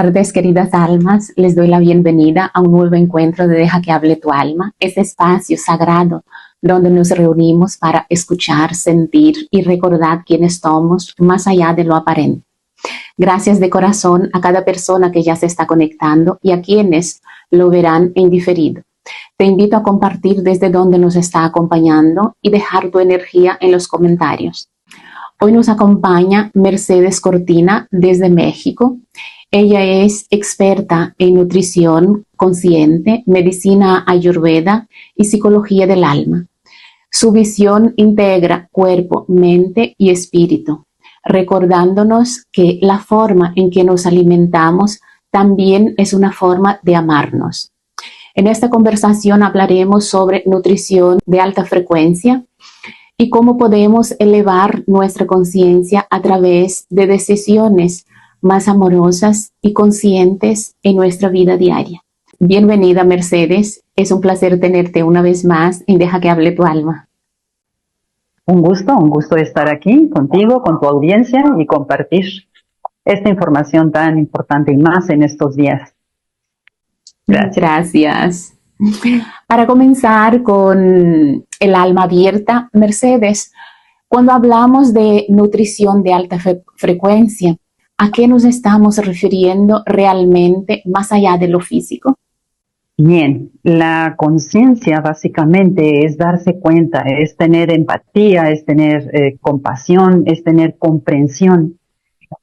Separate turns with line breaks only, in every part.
tardes, queridas almas. Les doy la bienvenida a un nuevo encuentro de Deja que hable tu alma, este espacio sagrado donde nos reunimos para escuchar, sentir y recordar quiénes somos más allá de lo aparente. Gracias de corazón a cada persona que ya se está conectando y a quienes lo verán en diferido. Te invito a compartir desde donde nos está acompañando y dejar tu energía en los comentarios. Hoy nos acompaña Mercedes Cortina desde México. Ella es experta en nutrición consciente, medicina ayurveda y psicología del alma. Su visión integra cuerpo, mente y espíritu, recordándonos que la forma en que nos alimentamos también es una forma de amarnos. En esta conversación hablaremos sobre nutrición de alta frecuencia y cómo podemos elevar nuestra conciencia a través de decisiones más amorosas y conscientes en nuestra vida diaria. Bienvenida, Mercedes. Es un placer tenerte una vez más en Deja que hable tu alma.
Un gusto estar aquí contigo, con tu audiencia y compartir esta información tan importante y más en estos días.
Gracias. Para comenzar con el alma abierta, Mercedes, cuando hablamos de nutrición de alta frecuencia, ¿a qué nos estamos refiriendo realmente más allá de lo físico?
Bien, la conciencia básicamente es darse cuenta, es tener empatía, es tener compasión, es tener comprensión.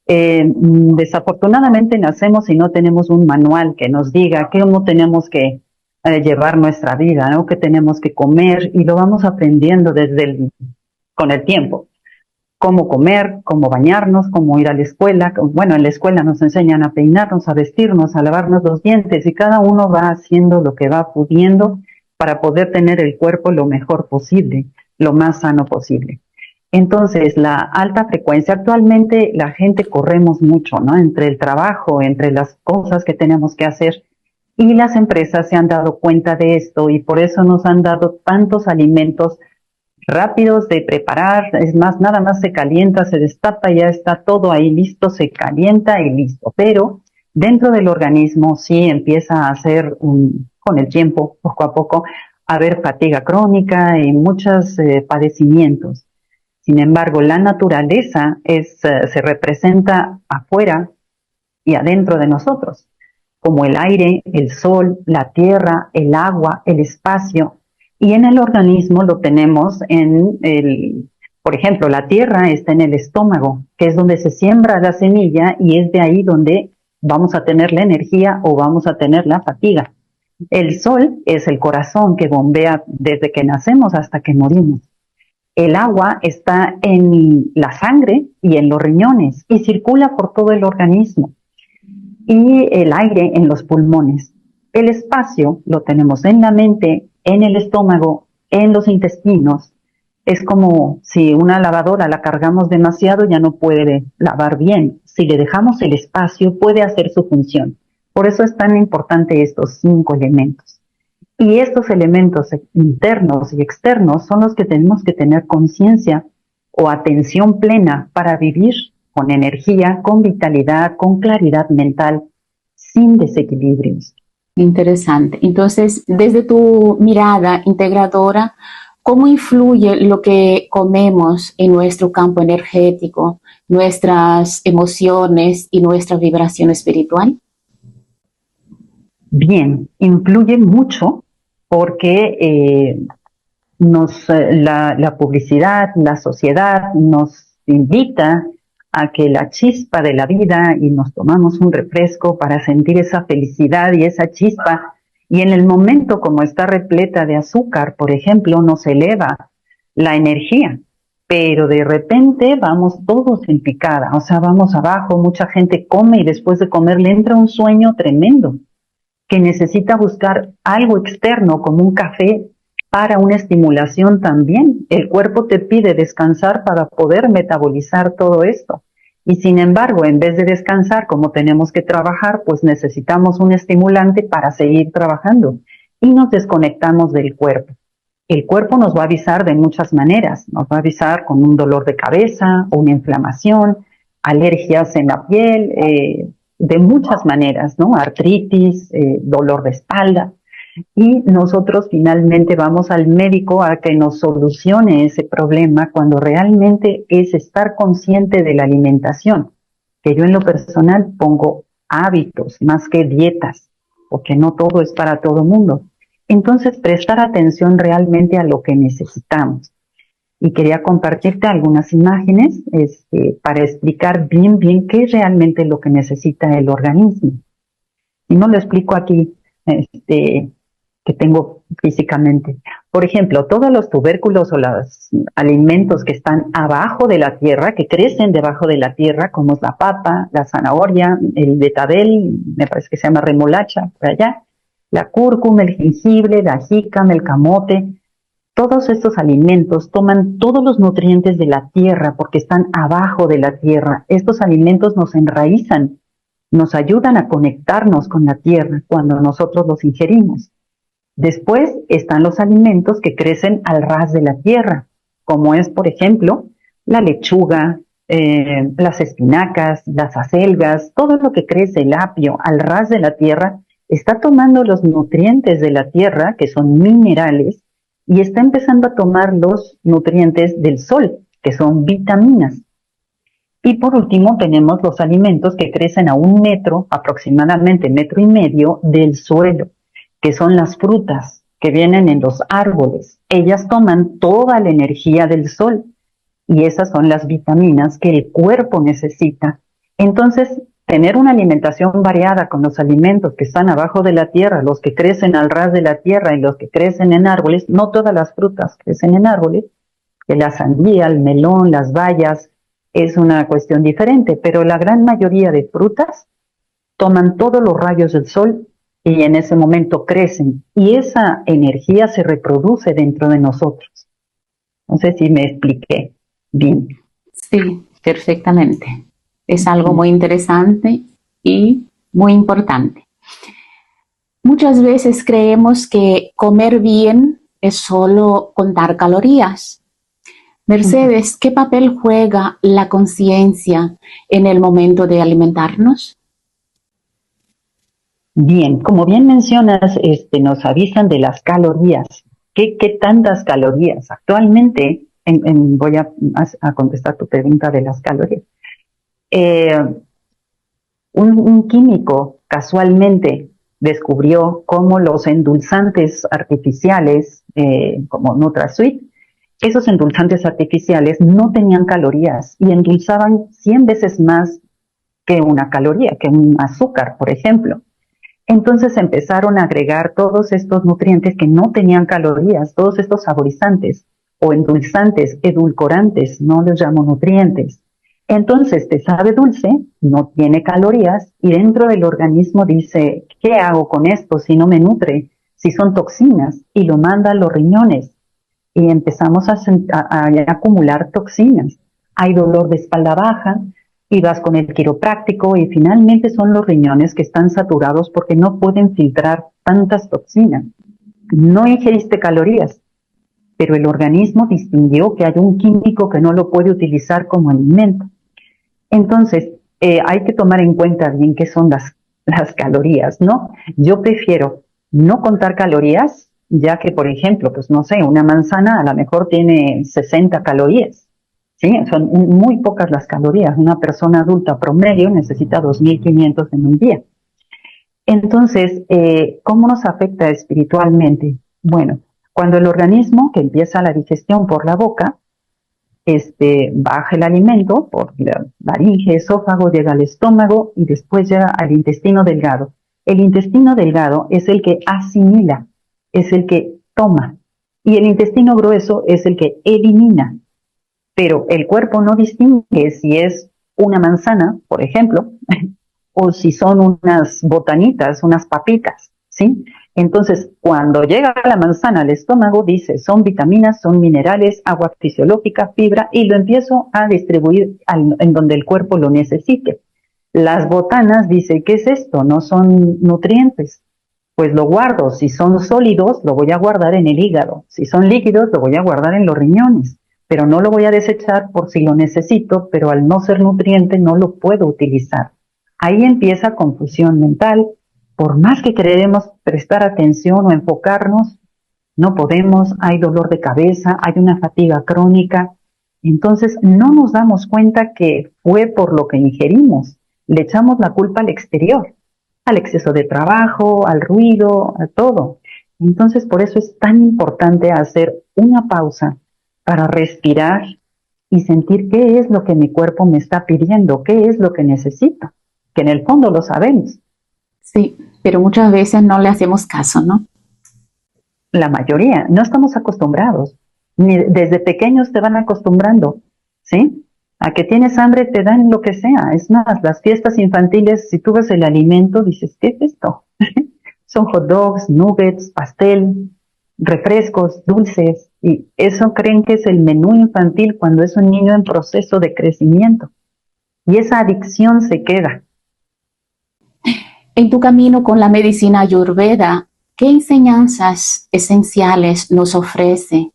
Desafortunadamente nacemos y no tenemos un manual que nos diga cómo tenemos que llevar nuestra vida, ¿no? Qué tenemos que comer, y lo vamos aprendiendo con el tiempo. Cómo comer, cómo bañarnos, cómo ir a la escuela. Bueno, en la escuela nos enseñan a peinarnos, a vestirnos, a lavarnos los dientes, y cada uno va haciendo lo que va pudiendo para poder tener el cuerpo lo mejor posible, lo más sano posible. Entonces, la alta frecuencia, actualmente la gente corremos mucho, ¿no? Entre el trabajo, entre las cosas que tenemos que hacer, y las empresas se han dado cuenta de esto, y por eso nos han dado tantos alimentos rápidos de preparar. Es más, nada más se calienta, se destapa, ya está todo ahí listo, se calienta y listo. Pero dentro del organismo sí empieza a hacer, con el tiempo, poco a poco, a haber fatiga crónica y muchos padecimientos. Sin embargo, la naturaleza se representa afuera y adentro de nosotros, como el aire, el sol, la tierra, el agua, el espacio. Y en el organismo lo tenemos por ejemplo, la tierra está en el estómago, que es donde se siembra la semilla, y es de ahí donde vamos a tener la energía o vamos a tener la fatiga. El sol es el corazón que bombea desde que nacemos hasta que morimos. El agua está en la sangre y en los riñones y circula por todo el organismo. Y el aire en los pulmones. El espacio lo tenemos en la mente, en el estómago, en los intestinos. Es como si una lavadora la cargamos demasiado, ya no puede lavar bien. Si le dejamos el espacio, puede hacer su función. Por eso es tan importante estos 5 elementos. Y estos elementos internos y externos son los que tenemos que tener conciencia o atención plena para vivir con energía, con vitalidad, con claridad mental, sin desequilibrios.
Interesante. Entonces, desde tu mirada integradora, ¿cómo influye lo que comemos en nuestro campo energético, nuestras emociones y nuestra vibración espiritual?
Bien, influye mucho porque la publicidad, la sociedad nos invita a que la chispa de la vida, y nos tomamos un refresco para sentir esa felicidad y esa chispa, y en el momento, como está repleta de azúcar, por ejemplo, nos eleva la energía, pero de repente vamos todos en picada, o sea, vamos abajo, mucha gente come y después de comer le entra un sueño tremendo, que necesita buscar algo externo como un café para una estimulación también. El cuerpo te pide descansar para poder metabolizar todo esto. Y sin embargo, en vez de descansar como tenemos que trabajar, pues necesitamos un estimulante para seguir trabajando y nos desconectamos del cuerpo. El cuerpo nos va a avisar de muchas maneras. Nos va a avisar con un dolor de cabeza, una inflamación, alergias en la piel, de muchas maneras, ¿no? Artritis, dolor de espalda. Y nosotros finalmente vamos al médico a que nos solucione ese problema cuando realmente es estar consciente de la alimentación, que yo en lo personal pongo hábitos más que dietas, porque no todo es para todo mundo. Entonces, prestar atención realmente a lo que necesitamos. Y quería compartirte algunas imágenes para explicar bien qué es realmente lo que necesita el organismo. Y no lo explico aquí, que tengo físicamente. Por ejemplo, todos los tubérculos o los alimentos que están abajo de la tierra, que crecen debajo de la tierra, como es la papa, la zanahoria, el betabel, me parece que se llama remolacha, por allá, la cúrcuma, el jengibre, la jícama, el camote, todos estos alimentos toman todos los nutrientes de la tierra porque están abajo de la tierra. Estos alimentos nos enraizan, nos ayudan a conectarnos con la tierra cuando nosotros los ingerimos. Después están los alimentos que crecen al ras de la tierra, como es, por ejemplo, la lechuga, las espinacas, las acelgas, todo lo que crece, el apio, al ras de la tierra, está tomando los nutrientes de la tierra, que son minerales, y está empezando a tomar los nutrientes del sol, que son vitaminas. Y por último tenemos los alimentos que crecen a 1 metro, aproximadamente 1,5 metros del suelo, que son las frutas que vienen en los árboles. Ellas toman toda la energía del sol y esas son las vitaminas que el cuerpo necesita. Entonces, tener una alimentación variada con los alimentos que están abajo de la tierra, los que crecen al ras de la tierra y los que crecen en árboles, no todas las frutas crecen en árboles, que la sandía, el melón, las bayas, es una cuestión diferente, pero la gran mayoría de frutas toman todos los rayos del sol y en ese momento crecen y esa energía se reproduce dentro de nosotros. No sé si me expliqué bien.
Sí, perfectamente. Es algo muy interesante y muy importante. Muchas veces creemos que comer bien es solo contar calorías. Mercedes, ¿qué papel juega la conciencia en el momento de alimentarnos?
Bien, como bien mencionas, nos avisan de las calorías. ¿Qué tantas calorías? Actualmente, voy a contestar tu pregunta de las calorías. Un químico casualmente descubrió cómo los endulzantes artificiales, como NutraSweet, esos endulzantes artificiales no tenían calorías y endulzaban 100 veces más que una caloría, que un azúcar, por ejemplo. Entonces empezaron a agregar todos estos nutrientes que no tenían calorías, todos estos saborizantes o endulzantes, edulcorantes, no los llamo nutrientes. Entonces te sabe dulce, no tiene calorías y dentro del organismo dice, ¿qué hago con esto si no me nutre? Si son toxinas y lo manda a los riñones y empezamos a acumular toxinas. Hay dolor de espalda baja y vas con el quiropráctico y finalmente son los riñones que están saturados porque no pueden filtrar tantas toxinas. No ingeriste calorías, pero el organismo distinguió que hay un químico que no lo puede utilizar como alimento. Entonces, hay que tomar en cuenta bien qué son las calorías, ¿no? Yo prefiero no contar calorías, ya que, por ejemplo, pues no sé, una manzana a lo mejor tiene 60 calorías, ¿sí? Son muy pocas las calorías. Una persona adulta promedio necesita 2.500 en un día. Entonces, ¿cómo nos afecta espiritualmente? Bueno, cuando el organismo, que empieza la digestión por la boca, baja el alimento por la laringe, esófago, llega al estómago y después llega al intestino delgado. El intestino delgado es el que asimila, es el que toma, y el intestino grueso es el que elimina. Pero el cuerpo no distingue si es una manzana, por ejemplo, o si son unas botanitas, unas papitas, ¿sí? Entonces, cuando llega la manzana al estómago, dice, son vitaminas, son minerales, agua fisiológica, fibra, y lo empiezo a distribuir en donde el cuerpo lo necesite. Las botanas, dice, ¿qué es esto? No son nutrientes. Pues lo guardo. Si son sólidos, lo voy a guardar en el hígado. Si son líquidos, lo voy a guardar en los riñones. Pero no lo voy a desechar por si lo necesito, pero al no ser nutriente no lo puedo utilizar. Ahí empieza confusión mental. Por más que queremos prestar atención o enfocarnos, no podemos, hay dolor de cabeza, hay una fatiga crónica. Entonces no nos damos cuenta que fue por lo que ingerimos. Le echamos la culpa al exterior, al exceso de trabajo, al ruido, a todo. Entonces por eso es tan importante hacer una pausa para respirar y sentir qué es lo que mi cuerpo me está pidiendo, qué es lo que necesito, que en el fondo lo sabemos.
Sí, pero muchas veces no le hacemos caso, ¿no?
La mayoría, no estamos acostumbrados. Ni desde pequeños te van acostumbrando, ¿sí? A que tienes hambre te dan lo que sea. Es más, las fiestas infantiles, si tú ves el alimento, dices, ¿qué es esto? Son hot dogs, nuggets, pastel, refrescos, dulces, y eso creen que es el menú infantil cuando es un niño en proceso de crecimiento. Y esa adicción se queda.
En tu camino con la medicina Ayurveda, ¿qué enseñanzas esenciales nos ofrece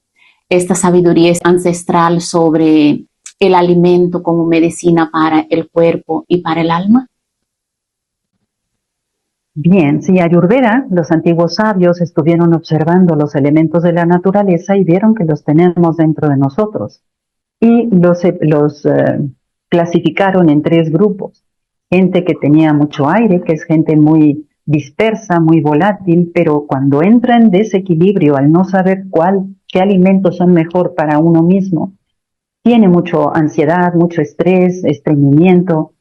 esta sabiduría ancestral sobre el alimento como medicina para el cuerpo y para el alma?
Bien, sí, Ayurveda, los antiguos sabios estuvieron observando los elementos de la naturaleza y vieron que los tenemos dentro de nosotros. Y los clasificaron en 3 grupos. Gente que tenía mucho aire, que es gente muy dispersa, muy volátil, pero cuando entra en desequilibrio al no saber qué alimentos son mejor para uno mismo, tiene mucho ansiedad, mucho estrés, estreñimiento.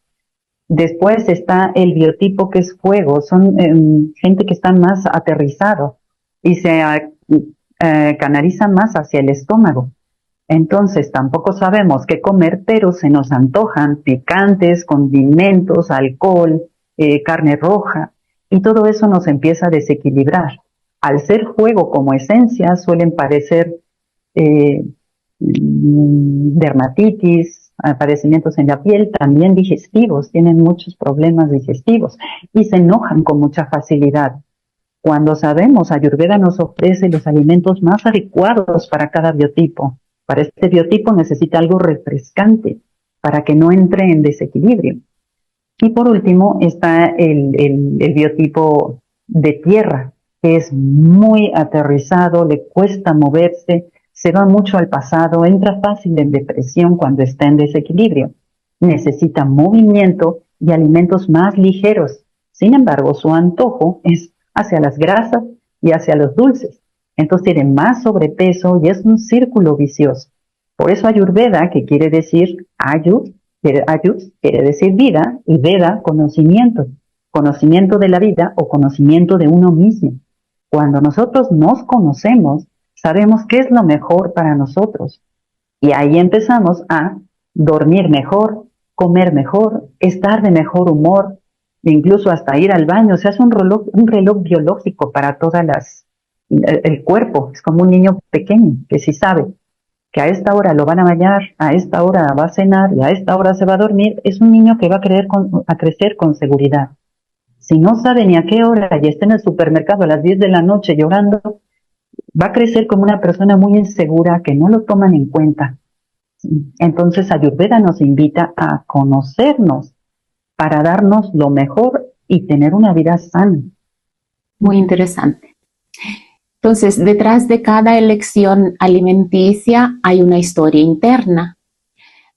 Después está el biotipo que es fuego, son gente que está más aterrizado y se canaliza más hacia el estómago. Entonces tampoco sabemos qué comer, pero se nos antojan picantes, condimentos, alcohol, carne roja, y todo eso nos empieza a desequilibrar. Al ser fuego como esencia, suelen parecer eh, dermatitis, padecimientos en la piel, también digestivos, tienen muchos problemas digestivos y se enojan con mucha facilidad. Cuando sabemos, Ayurveda nos ofrece los alimentos más adecuados para cada biotipo. Para este biotipo necesita algo refrescante para que no entre en desequilibrio. Y por último está el biotipo de tierra, que es muy aterrizado, le cuesta moverse, se va mucho al pasado, entra fácil en depresión cuando está en desequilibrio. Necesita movimiento y alimentos más ligeros. Sin embargo, su antojo es hacia las grasas y hacia los dulces. Entonces tiene más sobrepeso y es un círculo vicioso. Por eso Ayurveda, que quiere decir Ayus quiere decir vida y Veda, conocimiento. Conocimiento de la vida o conocimiento de uno mismo. Cuando nosotros nos conocemos, sabemos qué es lo mejor para nosotros. Y ahí empezamos a dormir mejor, comer mejor, estar de mejor humor, e incluso hasta ir al baño. O sea, es un reloj biológico para el cuerpo. Es como un niño pequeño que sí sabe que a esta hora lo van a bañar, a esta hora va a cenar y a esta hora se va a dormir. Es un niño que va a crecer con seguridad. Si no sabe ni a qué hora y está en el supermercado a las 10 de la noche llorando, va a crecer como una persona muy insegura que no lo toman en cuenta. Entonces Ayurveda nos invita a conocernos para darnos lo mejor y tener una vida sana.
Muy interesante. Entonces, detrás de cada elección alimenticia hay una historia interna.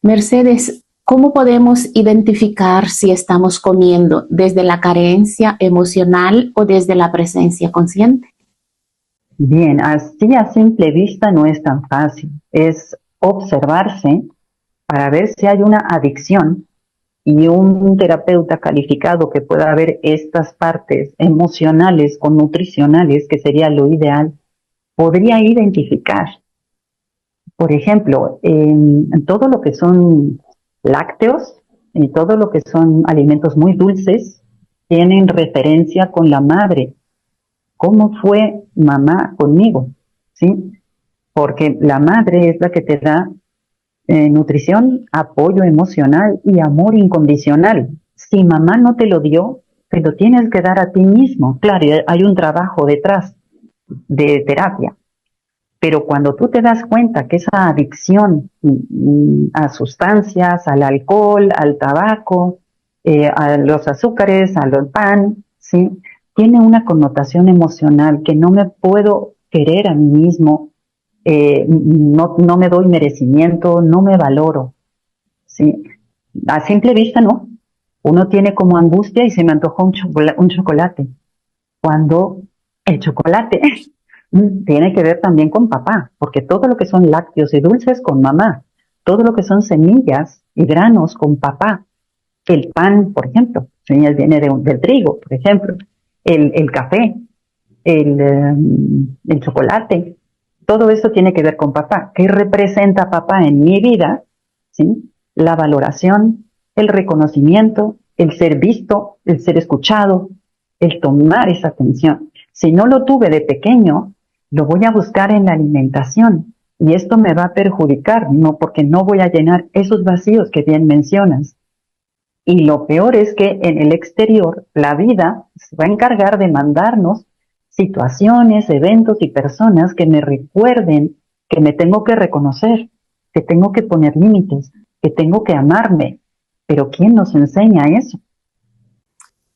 Mercedes, ¿cómo podemos identificar si estamos comiendo desde la carencia emocional o desde la presencia consciente?
Bien, así a simple vista no es tan fácil. Es observarse para ver si hay una adicción y un terapeuta calificado que pueda ver estas partes emocionales o nutricionales, que sería lo ideal, podría identificar. Por ejemplo, en todo lo que son lácteos y todo lo que son alimentos muy dulces, tienen referencia con la madre. ¿Cómo fue mamá conmigo? ¿Sí? Porque la madre es la que te da nutrición, apoyo emocional y amor incondicional. Si mamá no te lo dio, te lo tienes que dar a ti mismo. Claro, hay un trabajo detrás de terapia, pero cuando tú te das cuenta que esa adicción a sustancias, al alcohol, al tabaco, a los azúcares, a los pan, ¿sí? Tiene una connotación emocional que no me puedo querer a mí mismo, no me doy merecimiento, no me valoro, ¿sí? A simple vista no. Uno tiene como angustia y se me antoja un chocolate. Cuando el chocolate tiene que ver también con papá, porque todo lo que son lácteos y dulces con mamá, todo lo que son semillas y granos con papá, el pan, por ejemplo, viene del trigo, por ejemplo, el café, el chocolate, todo eso tiene que ver con papá. ¿Qué representa papá en mi vida? ¿Sí? La valoración, el reconocimiento, el ser visto, el ser escuchado, el tomar esa atención. Si no lo tuve de pequeño, lo voy a buscar en la alimentación y esto me va a perjudicar, no porque no voy a llenar esos vacíos que bien mencionas. Y lo peor es que en el exterior la vida se va a encargar de mandarnos situaciones, eventos y personas que me recuerden que me tengo que reconocer, que tengo que poner límites, que tengo que amarme. Pero ¿quién nos enseña eso?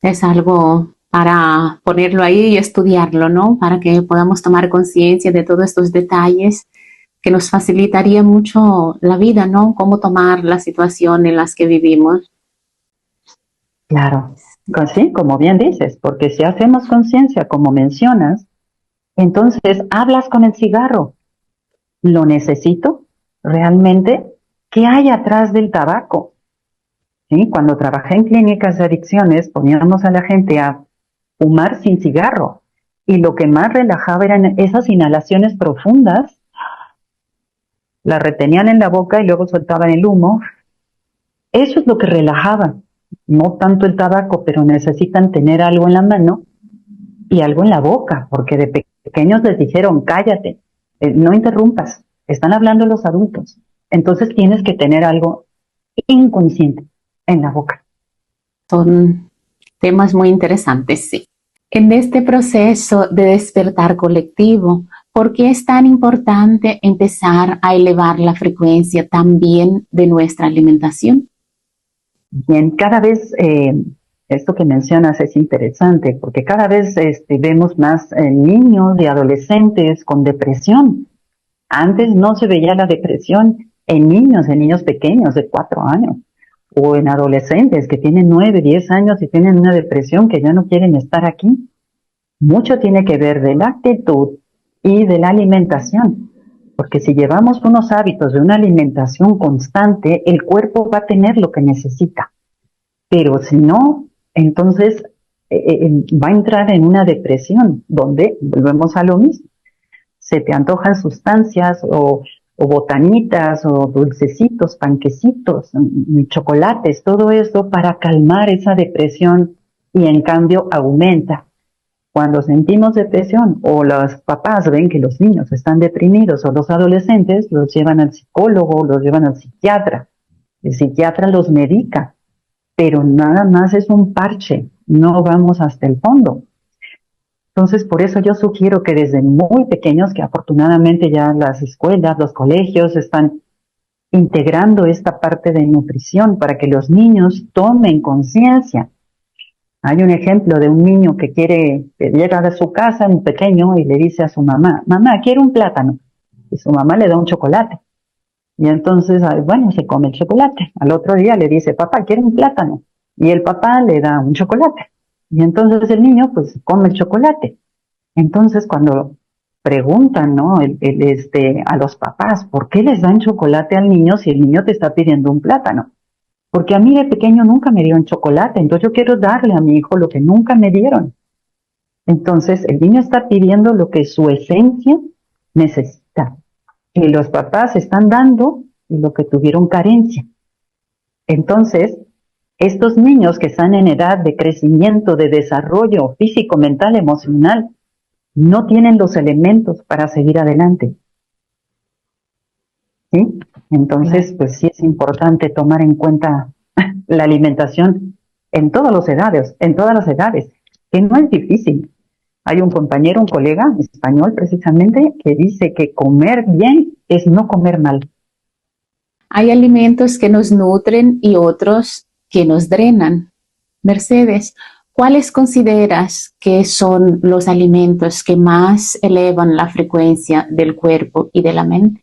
Es algo para ponerlo ahí y estudiarlo, ¿no? Para que podamos tomar conciencia de todos estos detalles que nos facilitaría mucho la vida, ¿no? Cómo tomar la situación en las que vivimos.
Claro, sí, como bien dices, porque si hacemos conciencia, como mencionas, entonces hablas con el cigarro. ¿Lo necesito? ¿Realmente? ¿Qué hay atrás del tabaco? ¿Sí? Cuando trabajé en clínicas de adicciones, poníamos a la gente a fumar sin cigarro y lo que más relajaba eran esas inhalaciones profundas, las retenían en la boca y luego soltaban el humo. Eso es lo que relajaba, no tanto el tabaco, pero necesitan tener algo en la mano y algo en la boca, porque de pequeños les dijeron, cállate, no interrumpas, están hablando los adultos. Entonces tienes que tener algo inconsciente en la boca.
Son temas muy interesantes, sí. En este proceso de despertar colectivo, ¿por qué es tan importante empezar a elevar la frecuencia también de nuestra alimentación?
Bien, cada vez esto que mencionas es interesante porque cada vez vemos más niños y adolescentes con depresión. Antes no se veía la depresión en niños pequeños de 4 años o en adolescentes que tienen 9, 10 años y tienen una depresión que ya no quieren estar aquí. Mucho tiene que ver de la actitud y de la alimentación, porque si llevamos unos hábitos de una alimentación constante, el cuerpo va a tener lo que necesita. Pero si no, entonces va a entrar en una depresión, donde volvemos a lo mismo. Se te antojan sustancias o botanitas o dulcecitos, panquecitos, chocolates, todo eso para calmar esa depresión y en cambio aumenta. Cuando sentimos depresión o los papás ven que los niños están deprimidos o los adolescentes, los llevan al psicólogo, los llevan al psiquiatra. El psiquiatra los medica, pero nada más es un parche, no vamos hasta el fondo. Entonces, por eso yo sugiero que desde muy pequeños, que afortunadamente ya las escuelas, los colegios están integrando esta parte de nutrición para que los niños tomen conciencia. Hay un ejemplo de un niño que llega a su casa, un pequeño, y le dice a su mamá, mamá, quiero un plátano. Y su mamá le da un chocolate. Y entonces, bueno, se come el chocolate. Al otro día le dice, papá, quiero un plátano. Y el papá le da un chocolate. Y entonces el niño, pues, come el chocolate. Entonces, cuando preguntan, ¿no? A los papás, ¿por qué les dan chocolate al niño si el niño te está pidiendo un plátano? Porque a mí de pequeño nunca me dieron chocolate, entonces yo quiero darle a mi hijo lo que nunca me dieron. Entonces, el niño está pidiendo lo que su esencia necesita. Y los papás están dando lo que tuvieron carencia. Entonces, estos niños que están en edad de crecimiento, de desarrollo físico, mental, emocional, no tienen los elementos para seguir adelante. ¿Sí? Entonces, pues sí es importante tomar en cuenta la alimentación en todas las edades, que no es difícil. Hay un compañero, un colega español precisamente, que dice que comer bien es no comer mal.
Hay alimentos que nos nutren y otros que nos drenan. Mercedes, ¿cuáles consideras que son los alimentos que más elevan la frecuencia del cuerpo y de la mente?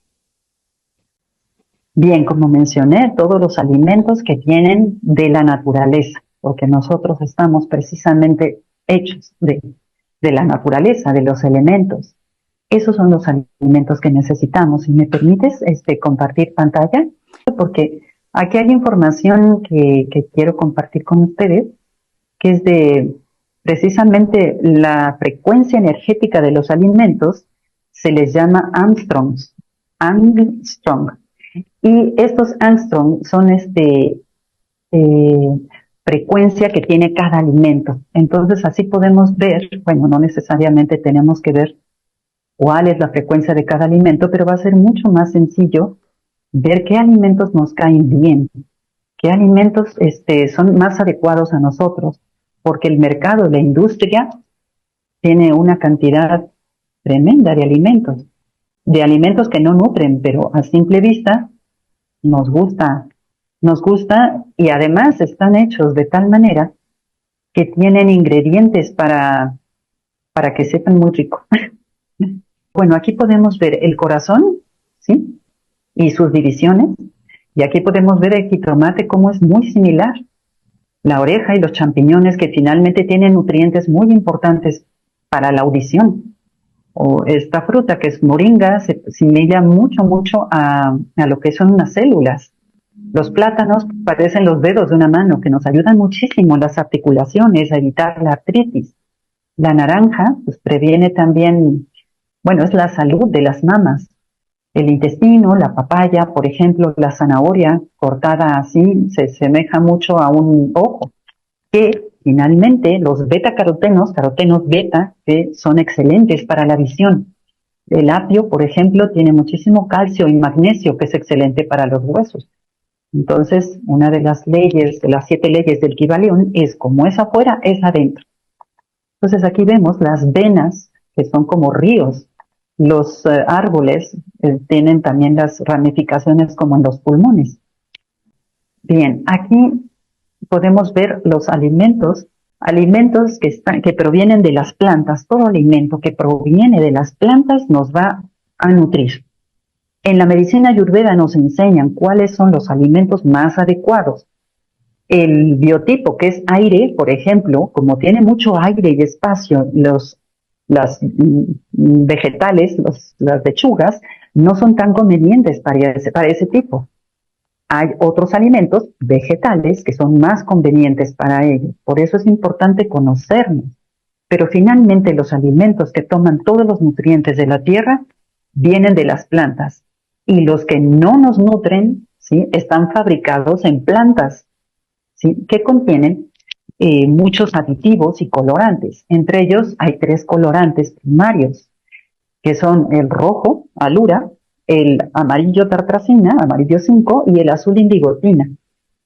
Bien, como mencioné, todos los alimentos que vienen de la naturaleza, porque nosotros estamos precisamente hechos de la naturaleza, de los elementos. Esos son los alimentos que necesitamos. Si me permites compartir pantalla, porque aquí hay información que quiero compartir con ustedes, que es de precisamente la frecuencia energética de los alimentos, se les llama Armstrongs, Armstrong. Y estos Armstrong son frecuencia que tiene cada alimento. Entonces así podemos ver, bueno, no necesariamente tenemos que ver cuál es la frecuencia de cada alimento, pero va a ser mucho más sencillo ver qué alimentos nos caen bien, qué alimentos son más adecuados a nosotros, porque el mercado, la industria, tiene una cantidad tremenda de alimentos que no nutren, pero a simple vista nos gusta y además están hechos de tal manera que tienen ingredientes para que sepan muy rico. Bueno, aquí podemos ver el corazón, ¿sí? Y sus divisiones. Y aquí podemos ver el jitomate cómo es muy similar. La oreja y los champiñones que finalmente tienen nutrientes muy importantes para la audición. O esta fruta que es moringa se asimila mucho a lo que son unas células. Los plátanos parecen los dedos de una mano que nos ayudan muchísimo en las articulaciones, a evitar la artritis. La naranja pues previene también, bueno, es la salud de las mamas. El intestino, la papaya, por ejemplo, la zanahoria cortada así se asemeja mucho a un ojo. Que finalmente los beta-carotenos, carotenos beta, que son excelentes para la visión. El apio, por ejemplo, tiene muchísimo calcio y magnesio, que es excelente para los huesos. Entonces, una de las leyes, de las 7 leyes del Kybalión, es como es afuera, es adentro. Entonces aquí vemos las venas, que son como ríos. Los árboles tienen también las ramificaciones como en los pulmones. Bien, aquí podemos ver los alimentos que provienen de las plantas. Todo alimento que proviene de las plantas nos va a nutrir. En la medicina ayurveda nos enseñan cuáles son los alimentos más adecuados. El biotipo, que es aire, por ejemplo, como tiene mucho aire y espacio, las vegetales, las lechugas, no son tan convenientes para ese tipo. Hay otros alimentos vegetales que son más convenientes para ellos. Por eso es importante conocernos. Pero finalmente los alimentos que toman todos los nutrientes de la tierra vienen de las plantas. Y los que no nos nutren, ¿sí?, están fabricados en plantas, ¿sí?, que contienen muchos aditivos y colorantes. Entre ellos hay 3 colorantes primarios, que son el rojo, alura, el amarillo tartrazina, amarillo 5, y el azul indigotina.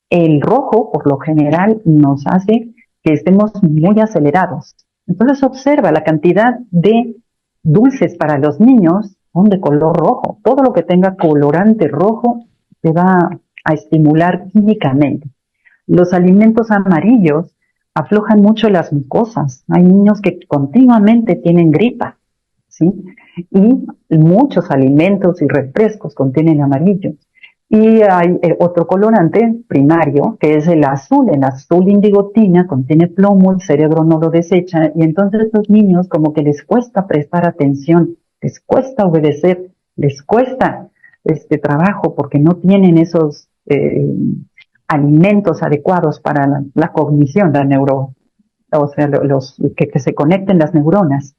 El rojo, por lo general, nos hace que estemos muy acelerados. Entonces observa la cantidad de dulces para los niños son de color rojo. Todo lo que tenga colorante rojo te va a estimular químicamente. Los alimentos amarillos aflojan mucho las mucosas. Hay niños que continuamente tienen gripa, ¿sí? Y muchos alimentos y refrescos contienen amarillo. Y hay otro colorante primario, que es el azul indigotina, contiene plomo, el cerebro no lo desecha, y entonces los niños como que les cuesta prestar atención, les cuesta obedecer, les cuesta trabajo porque no tienen esos alimentos adecuados para la cognición, o sea, que se conecten las neuronas.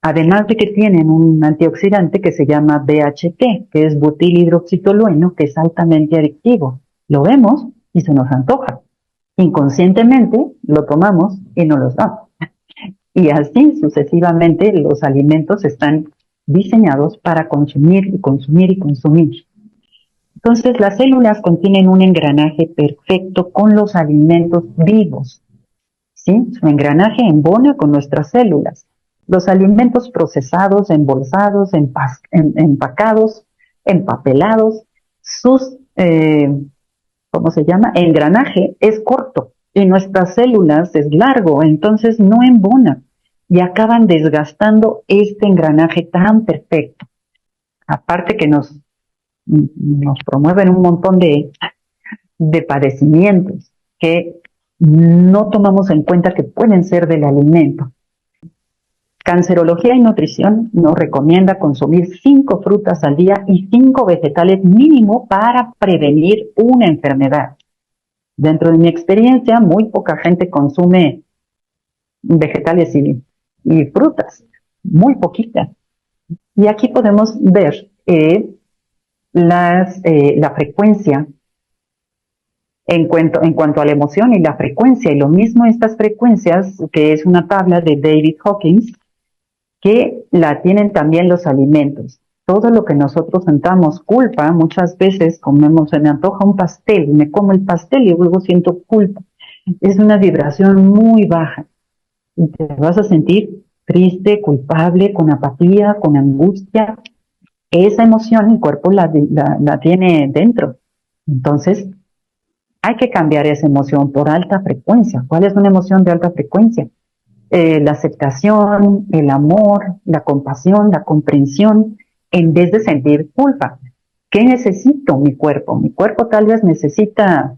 Además de que tienen un antioxidante que se llama BHT, que es butilhidroxitolueno, que es altamente adictivo. Lo vemos y se nos antoja. Inconscientemente lo tomamos y no los damos. Y así sucesivamente los alimentos están diseñados para consumir y consumir y consumir. Entonces las células contienen un engranaje perfecto con los alimentos vivos, ¿sí? Su engranaje embona con nuestras células. Los alimentos procesados, embolsados, empacados, empapelados, sus, ¿cómo se llama? Engranaje es corto. y nuestras células es largo, entonces no embona y acaban desgastando este engranaje tan perfecto. Aparte que nos promueven un montón de padecimientos que no tomamos en cuenta que pueden ser del alimento. Cancerología y Nutrición nos recomienda consumir 5 frutas al día y 5 vegetales mínimo para prevenir una enfermedad. Dentro de mi experiencia, muy poca gente consume vegetales y frutas, muy poquitas. Y aquí podemos ver la frecuencia en cuanto a la emoción y la frecuencia. Y lo mismo estas frecuencias, que es una tabla de David Hawkins, que la tienen también los alimentos. Todo lo que nosotros sentamos culpa, muchas veces comemos, se me antoja un pastel, me como el pastel y luego siento culpa. Es una vibración muy baja y te vas a sentir triste, culpable, con apatía, con angustia. Esa emoción el cuerpo la tiene dentro. Entonces, hay que cambiar esa emoción por alta frecuencia. ¿Cuál es una emoción de alta frecuencia? La aceptación, el amor, la compasión, la comprensión, en vez de sentir culpa. ¿Qué necesito mi cuerpo? Mi cuerpo tal vez necesita,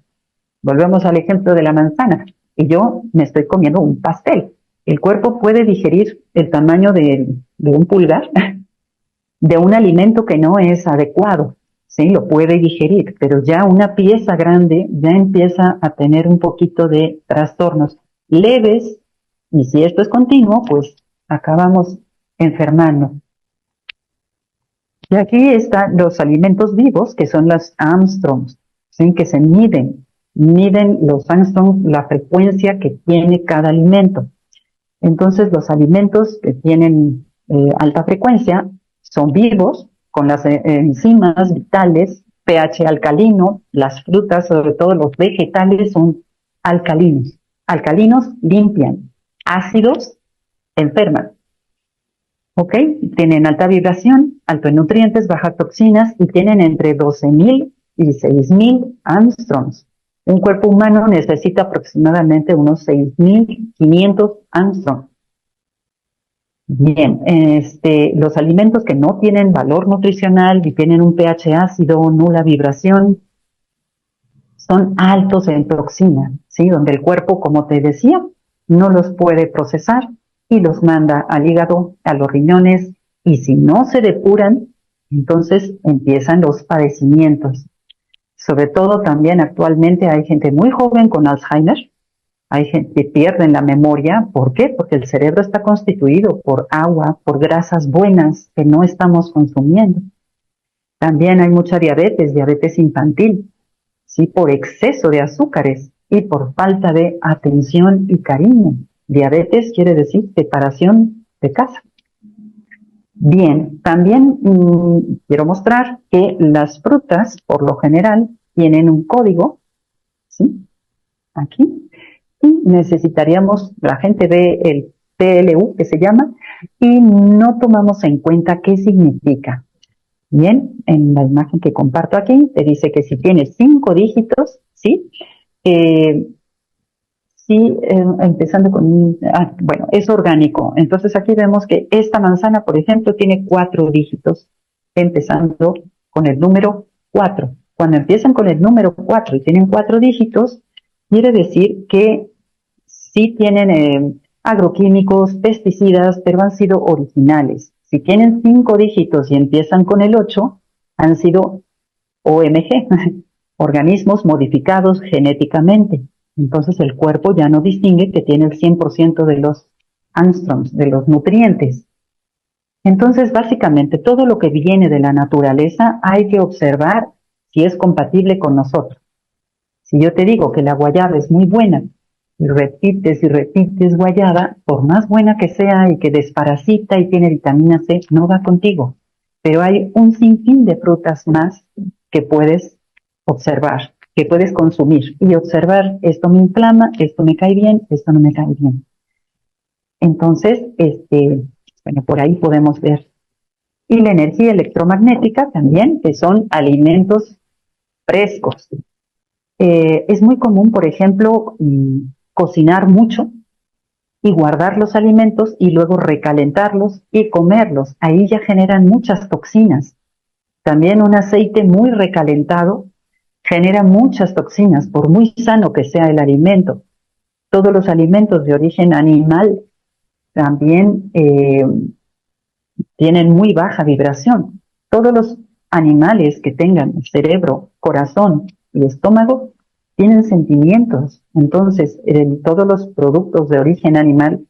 volvemos al ejemplo de la manzana, y yo me estoy comiendo un pastel. El cuerpo puede digerir el tamaño de un pulgar de un alimento que no es adecuado, ¿sí? Lo puede digerir, pero ya una pieza grande ya empieza a tener un poquito de trastornos leves, y si esto es continuo, pues acabamos enfermando. Y aquí están los alimentos vivos, que son las Armstrongs, ¿sí? Que se miden los Armstrongs, la frecuencia que tiene cada alimento. Entonces, los alimentos que tienen alta frecuencia son vivos, con las enzimas vitales, pH alcalino. Las frutas, sobre todo los vegetales, son alcalinos. Alcalinos limpian, ácidos enferman. ¿Ok? Tienen alta vibración, alto en nutrientes, bajas toxinas y tienen entre 12,000 y 6,000 Armstrongs. Un cuerpo humano necesita aproximadamente unos 6,500 Armstrong. Bien, los alimentos que no tienen valor nutricional y tienen un pH ácido, nula vibración, son altos en toxina, ¿sí? Donde el cuerpo, como te decía, no los puede procesar y los manda al hígado, a los riñones, y si no se depuran, entonces empiezan los padecimientos. Sobre todo también actualmente hay gente muy joven con Alzheimer, hay gente que pierde la memoria. ¿Por qué? Porque el cerebro está constituido por agua, por grasas buenas que no estamos consumiendo. También hay mucha diabetes infantil, ¿sí? Por exceso de azúcares y por falta de atención y cariño. Diabetes quiere decir separación de casa. Bien, también quiero mostrar que las frutas, por lo general, tienen un código, ¿sí? Aquí. Y necesitaríamos, la gente ve el PLU, que se llama, y no tomamos en cuenta qué significa. Bien, en la imagen que comparto aquí, te dice que si tiene 5 dígitos, ¿sí? Empezando con, bueno, es orgánico. Entonces aquí vemos que esta manzana, por ejemplo, tiene 4 dígitos, empezando con el número 4. Cuando empiezan con el número 4 y tienen 4 dígitos, quiere decir que sí tienen agroquímicos, pesticidas, pero han sido originales. Si tienen 5 dígitos y empiezan con el 8, han sido OMG, organismos modificados genéticamente. Entonces el cuerpo ya no distingue que tiene el 100% de los Armstrongs, de los nutrientes. Entonces, básicamente, todo lo que viene de la naturaleza hay que observar si es compatible con nosotros. Si yo te digo que la guayaba es muy buena, y repites guayaba, por más buena que sea y que desparasita y tiene vitamina C, no va contigo. Pero hay un sinfín de frutas más que puedes observar, que puedes consumir y observar: esto me inflama, esto me cae bien, esto no me cae bien. Entonces, bueno, por ahí podemos ver. Y la energía electromagnética también, que son alimentos frescos. Es muy común, por ejemplo, cocinar mucho y guardar los alimentos y luego recalentarlos y comerlos. Ahí ya generan muchas toxinas. También un aceite muy recalentado genera muchas toxinas, por muy sano que sea el alimento. Todos los alimentos de origen animal también tienen muy baja vibración. Todos los animales que tengan cerebro, corazón y estómago tienen sentimientos. Entonces, todos los productos de origen animal,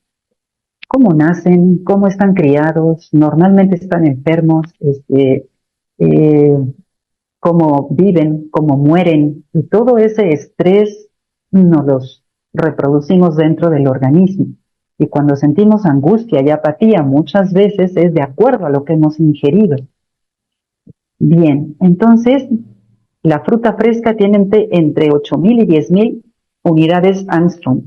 cómo nacen, cómo están criados, normalmente están enfermos, eh, cómo viven, cómo mueren, y todo ese estrés nos los reproducimos dentro del organismo. Y cuando sentimos angustia y apatía, muchas veces es de acuerdo a lo que hemos ingerido. Bien, entonces la fruta fresca tiene entre 8.000 y 10.000 unidades Armstrong.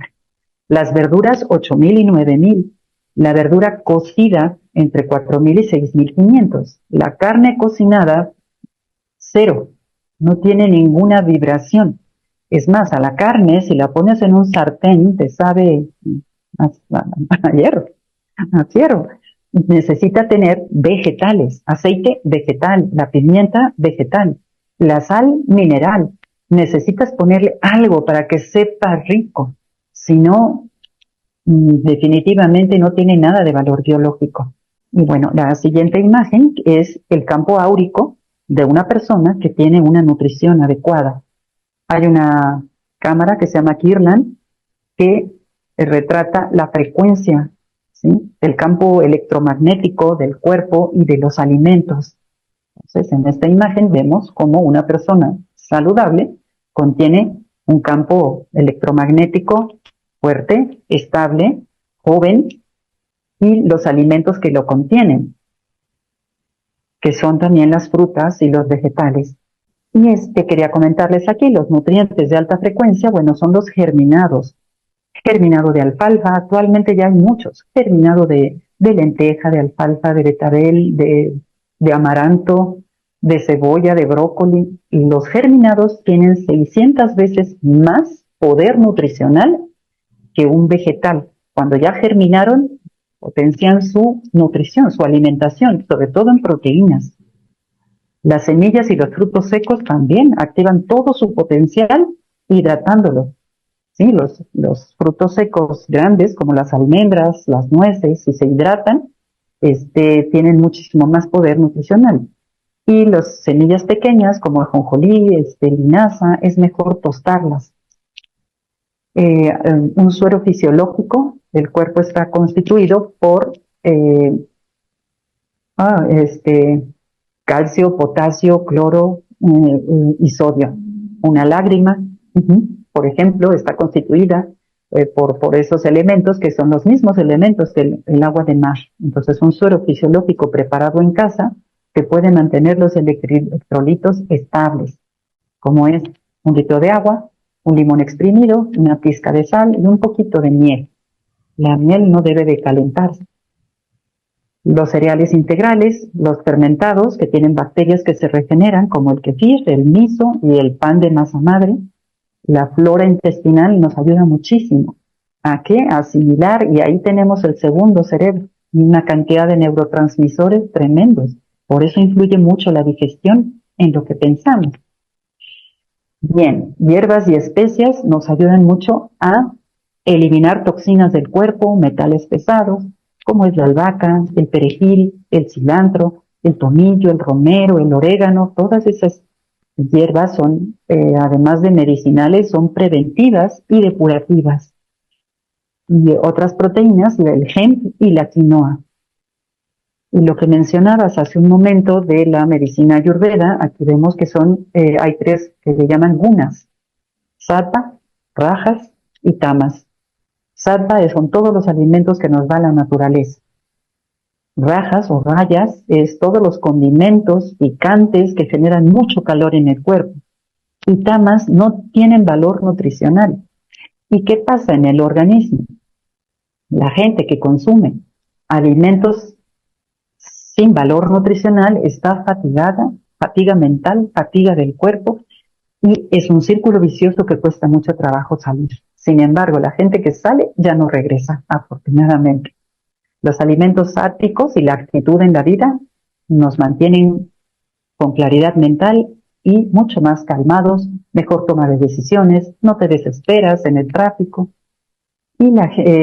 Las verduras 8.000 y 9.000. La verdura cocida entre 4.000 y 6.500. La carne cocinada, cero. No tiene ninguna vibración. Es más, a la carne, si la pones en un sartén, te sabe a hierro, a fierro. Necesita tener vegetales, aceite vegetal, la pimienta vegetal, la sal mineral. Necesitas ponerle algo para que sepa rico. Si no, definitivamente no tiene nada de valor biológico. Y bueno, la siguiente imagen es el campo áurico de una persona que tiene una nutrición adecuada. Hay una cámara que se llama Kirlan que retrata la frecuencia, ¿sí?, del campo electromagnético del cuerpo y de los alimentos. Entonces, en esta imagen vemos cómo una persona saludable contiene un campo electromagnético fuerte, estable, joven, y los alimentos que lo contienen, que son también las frutas y los vegetales. Y quería comentarles aquí, los nutrientes de alta frecuencia, bueno, son los germinados. Germinado de alfalfa, actualmente ya hay muchos. Germinado de lenteja, de alfalfa, de betabel, de amaranto, de cebolla, de brócoli. Y los germinados tienen 600 veces más poder nutricional que un vegetal. Cuando ya germinaron, potencian su nutrición, su alimentación, sobre todo en proteínas. Las semillas y los frutos secos también activan todo su potencial hidratándolo. Sí, los frutos secos grandes, como las almendras, las nueces, si se hidratan, tienen muchísimo más poder nutricional. Y las semillas pequeñas, como ajonjolí, linaza, es mejor tostarlas. Un suero fisiológico del cuerpo está constituido por calcio, potasio, cloro y sodio. Una lágrima, por ejemplo, está constituida por esos elementos que son los mismos elementos que el agua de mar. Entonces, un suero fisiológico preparado en casa que puede mantener los electrolitos estables, como es un litro de agua, un limón exprimido, una pizca de sal y un poquito de miel. La miel no debe de calentarse. Los cereales integrales, los fermentados que tienen bacterias que se regeneran, como el kefir, el miso y el pan de masa madre. La flora intestinal nos ayuda muchísimo. ¿A qué? A asimilar, y ahí tenemos el segundo cerebro, una cantidad de neurotransmisores tremendos. Por eso influye mucho la digestión en lo que pensamos. Bien, hierbas y especias nos ayudan mucho a eliminar toxinas del cuerpo, metales pesados, como es la albahaca, el perejil, el cilantro, el tomillo, el romero, el orégano. Todas esas hierbas son, además de medicinales, son preventivas y depurativas. Y otras proteínas, el hemp y la quinoa. Y lo que mencionabas hace un momento de la medicina ayurveda, aquí vemos que hay tres que se llaman gunas: sattva, rajas y tamas. Sattva son todos los alimentos que nos da la naturaleza. Rajas o rayas es todos los condimentos picantes que generan mucho calor en el cuerpo. Y tamas no tienen valor nutricional. ¿Y qué pasa en el organismo? La gente que consume alimentos sin valor nutricional está fatigada, fatiga mental, fatiga del cuerpo, Y es un círculo vicioso que cuesta mucho trabajo salir. Sin embargo, la gente que sale ya no regresa, afortunadamente. Los alimentos sátvicos y la actitud en la vida nos mantienen con claridad mental y mucho más calmados, mejor toma de decisiones, no te desesperas en el tráfico. Y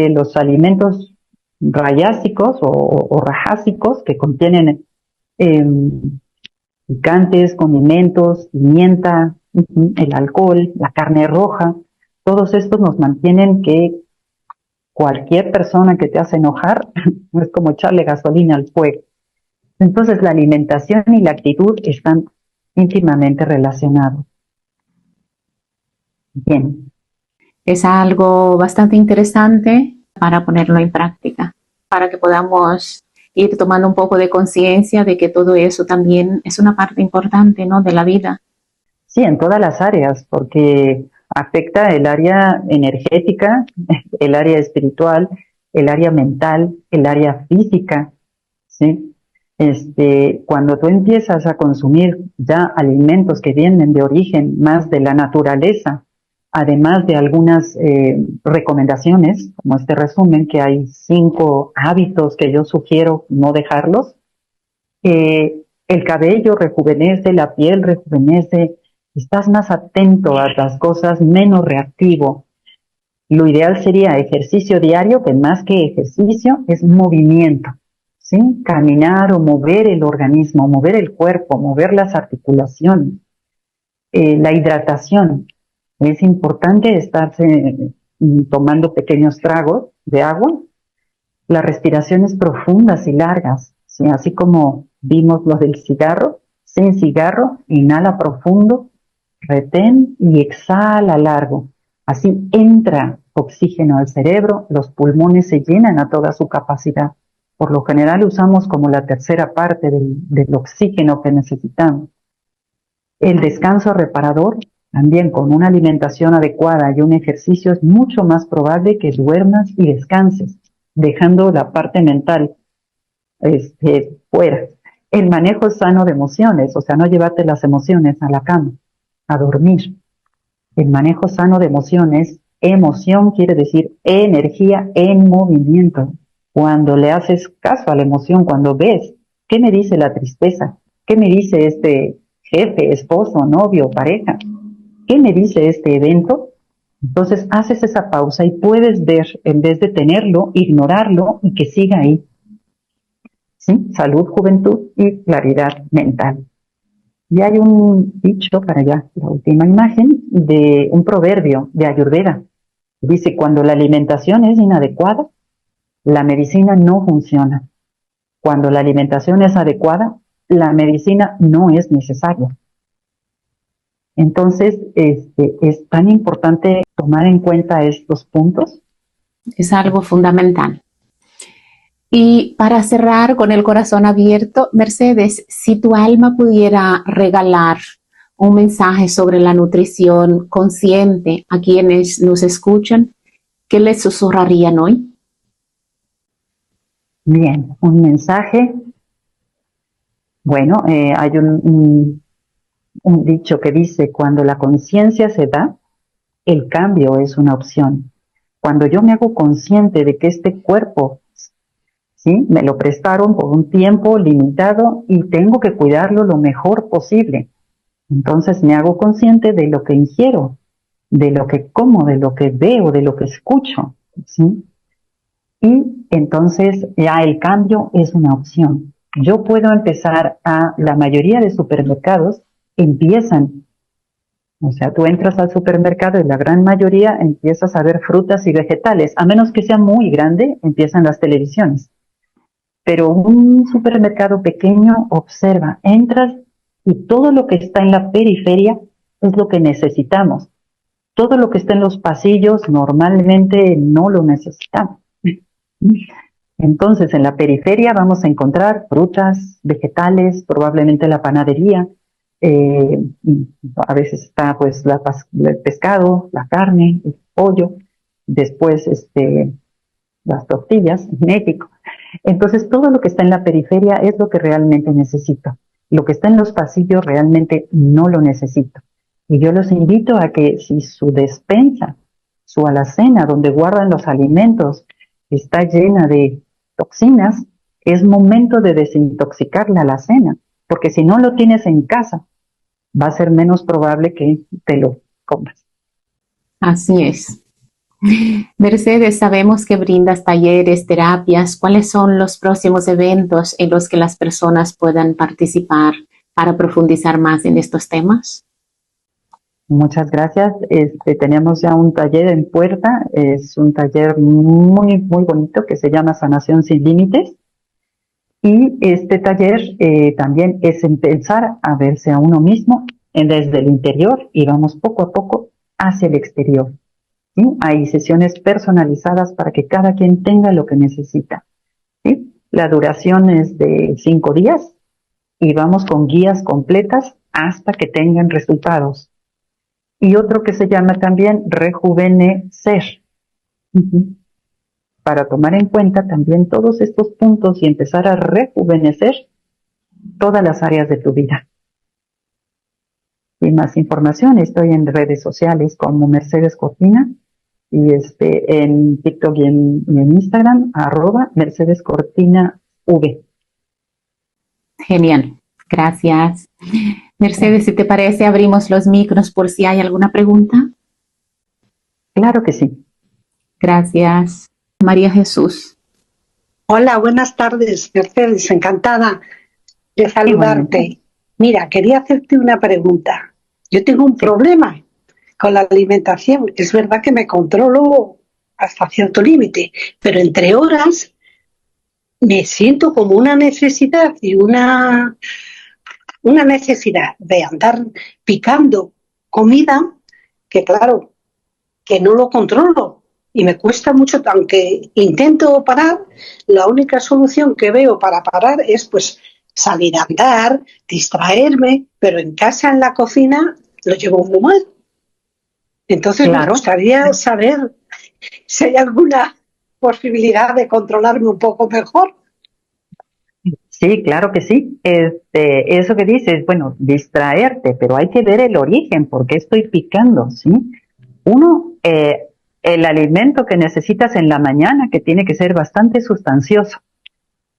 los alimentos rayásicos o rajásicos que contienen eh, picantes, condimentos, pimienta, el alcohol, la carne roja, todos estos nos mantienen que cualquier persona que te hace enojar es como echarle gasolina al fuego. Entonces la alimentación y la actitud están íntimamente relacionados. Bien.
Es algo bastante interesante para ponerlo en práctica, para que podamos ir tomando un poco de conciencia de que todo eso también es una parte importante, ¿no?, de la vida.
Sí, en todas las áreas, porque afecta el área energética, el área espiritual, el área mental, el área física, ¿sí? Cuando tú empiezas a consumir ya alimentos que vienen de origen más de la naturaleza, además de algunas recomendaciones, como este resumen, que hay 5 hábitos que yo sugiero no dejarlos, el cabello rejuvenece, la piel rejuvenece, estás más atento a las cosas, menos reactivo. Lo ideal sería ejercicio diario, que más que ejercicio es movimiento, ¿sí? Caminar o mover el organismo, mover el cuerpo, mover las articulaciones. La hidratación. Es importante estarse tomando pequeños tragos de agua. Las respiraciones profundas y largas, ¿sí? Así como vimos lo del cigarro, sin cigarro, inhala profundo, retén y exhala largo. Así entra oxígeno al cerebro, los pulmones se llenan a toda su capacidad. Por lo general usamos como la tercera parte del oxígeno que necesitamos. El descanso reparador, también con una alimentación adecuada y un ejercicio, es mucho más probable que duermas y descanses, dejando la parte mental fuera. El manejo sano de emociones, o sea, no llevarte las emociones a la cama, a dormir. El manejo sano de emociones, emoción quiere decir energía en movimiento. Cuando le haces caso a la emoción, cuando ves, ¿qué me dice la tristeza? ¿Qué me dice este jefe, esposo, novio, pareja? ¿Qué me dice este evento? Entonces haces esa pausa y puedes ver, en vez de tenerlo, ignorarlo y que siga ahí. ¿Sí? Salud, juventud y claridad mental. Y hay un dicho, para allá, la última imagen, de un proverbio de Ayurveda. Dice, cuando la alimentación es inadecuada, la medicina no funciona. Cuando la alimentación es adecuada, la medicina no es necesaria. Entonces, es tan importante tomar en cuenta estos puntos.
Es algo fundamental. Y para cerrar con el corazón abierto, Mercedes, si tu alma pudiera regalar un mensaje sobre la nutrición consciente a quienes nos escuchan, ¿qué les susurrarían hoy?
Bien, un mensaje. Bueno, hay un dicho que dice, cuando la conciencia se da, el cambio es una opción. Cuando yo me hago consciente de que este cuerpo, ¿sí?, me lo prestaron por un tiempo limitado y tengo que cuidarlo lo mejor posible. Entonces me hago consciente de lo que ingiero, de lo que como, de lo que veo, de lo que escucho, ¿sí? Y entonces ya el cambio es una opción. Yo puedo empezar la mayoría de supermercados empiezan, o sea, tú entras al supermercado y la gran mayoría empiezas a ver frutas y vegetales, a menos que sea muy grande, empiezan las televisiones. Pero un supermercado pequeño, observa, entras y todo lo que está en la periferia es lo que necesitamos. Todo lo que está en los pasillos normalmente no lo necesitamos. Entonces, en la periferia vamos a encontrar frutas, vegetales, probablemente la panadería, a veces está pues el pescado, la carne, el pollo, después las tortillas en México. Entonces, todo lo que está en la periferia es lo que realmente necesito. Lo que está en los pasillos realmente no lo necesito. Y yo los invito a que si su despensa, su alacena, donde guardan los alimentos, está llena de toxinas, es momento de desintoxicar la alacena, porque si no lo tienes en casa, va a ser menos probable que te lo comas.
Así es. Mercedes, sabemos que brindas talleres, terapias. ¿Cuáles son los próximos eventos en los que las personas puedan participar para profundizar más en estos temas?
Muchas gracias. Tenemos ya un taller en puerta. Es un taller muy, muy bonito que se llama Sanación Sin Límites. Y este taller también es empezar a verse a uno mismo desde el interior y vamos poco a poco hacia el exterior. ¿Sí? Hay sesiones personalizadas para que cada quien tenga lo que necesita. ¿Sí? La duración es de 5 días y vamos con guías completas hasta que tengan resultados. Y otro que se llama también Rejuvenecer. Para tomar en cuenta también todos estos puntos y empezar a rejuvenecer todas las áreas de tu vida. Y más información, estoy en redes sociales como Mercedes Cortina y en TikTok y en Instagram, @MercedesCortinaV.
Genial, gracias. Mercedes, si te parece, abrimos los micros por si hay alguna pregunta.
Claro que sí.
Gracias. María Jesús.
Hola, buenas tardes, Mercedes, encantada de saludarte.
Igualmente.
Mira, quería hacerte una pregunta. Yo tengo un problema con la alimentación. Es verdad que me controlo hasta cierto límite, pero entre horas me siento como una necesidad una necesidad de andar picando comida que, claro, que no lo controlo y me cuesta mucho, aunque intento parar, la única solución que veo para parar es pues salir a andar, distraerme, pero en casa, en la cocina, lo llevo muy mal. Entonces me gustaría saber si hay alguna posibilidad de controlarme un poco mejor.
Sí, claro que sí. Eso que dices, bueno, distraerte, pero hay que ver el origen, por qué estoy picando, ¿sí? Uno, el alimento que necesitas en la mañana, que tiene que ser bastante sustancioso,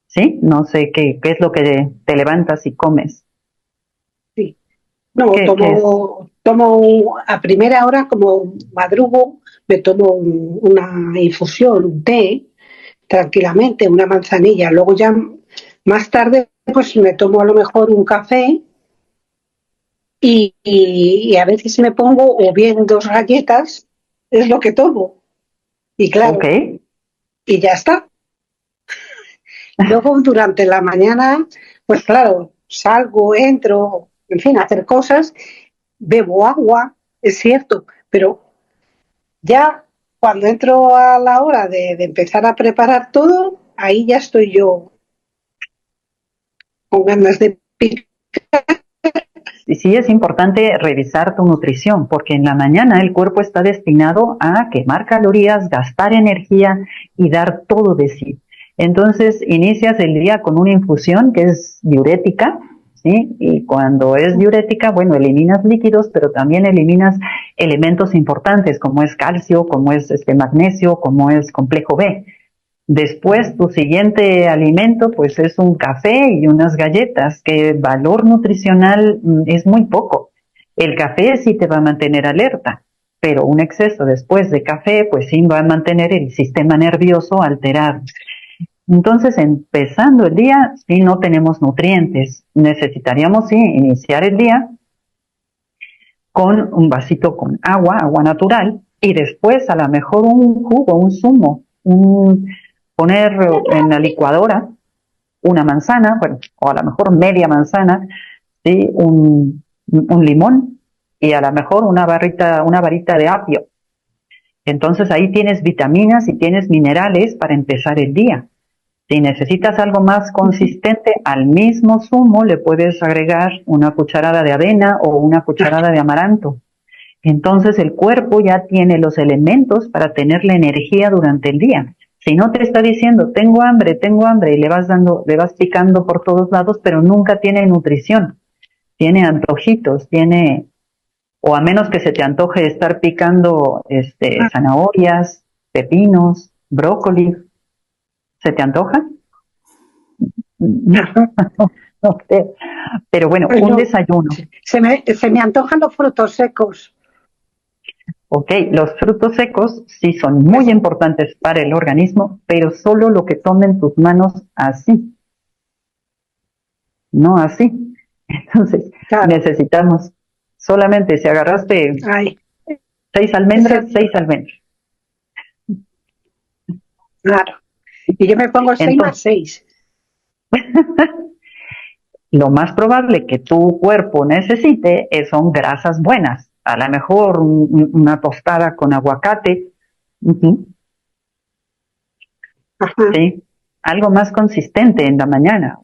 ¿sí? No sé qué es lo que te levantas y comes.
Sí. No,
¿Qué es?
tomo a primera hora, como madrugo, me tomo una infusión, un té, tranquilamente, una manzanilla. Luego ya más tarde, pues me tomo a lo mejor un café y a veces me pongo o bien 2 galletas, es lo que tomo. Y claro,
Ok.
y ya está. Luego durante la mañana, pues claro, salgo, entro, en fin, a hacer cosas, bebo agua, es cierto, pero ya cuando entro a la hora de empezar a preparar todo, ahí ya estoy yo con ganas de picar.
Y sí es importante revisar tu nutrición, porque en la mañana el cuerpo está destinado a quemar calorías, gastar energía y dar todo de sí. Entonces inicias el día con una infusión que es diurética, ¿sí? Y cuando es diurética, bueno, eliminas líquidos, pero también eliminas elementos importantes como es calcio, como es magnesio, como es complejo B. Después, tu siguiente alimento, pues es un café y unas galletas, que el valor nutricional es muy poco. El café sí te va a mantener alerta, pero un exceso después de café, pues sí va a mantener el sistema nervioso alterado. Entonces, empezando el día, si no tenemos nutrientes, necesitaríamos sí iniciar el día con un vasito con agua natural, y después a lo mejor un jugo, un zumo, poner en la licuadora una manzana, bueno, o a lo mejor media manzana, ¿sí? Un limón y a lo mejor una varita de apio. Entonces ahí tienes vitaminas y tienes minerales para empezar el día. Si necesitas algo más consistente, al mismo zumo le puedes agregar una cucharada de avena o una cucharada de amaranto. Entonces el cuerpo ya tiene los elementos para tener la energía durante el día. Si no te está diciendo tengo hambre, y le vas picando por todos lados, pero nunca tiene nutrición. Tiene antojitos, tiene O a menos que se te antoje estar picando zanahorias, pepinos, brócoli. ¿Se te antoja? No, no sé. Pero bueno,
Pues
un
no,
desayuno.
se me antojan los frutos secos.
Ok, los frutos secos sí son muy importantes para el organismo, pero solo lo que tomen tus manos así, no así. Entonces,
Claro.
necesitamos solamente, si agarraste
Ay,
6 almendras, 6 almendras.
claro. Y yo me pongo 6 más
Entonces,
6.
lo más probable que tu cuerpo necesite son grasas buenas. A lo mejor una tostada con aguacate, ¿sí? Algo más consistente en la mañana,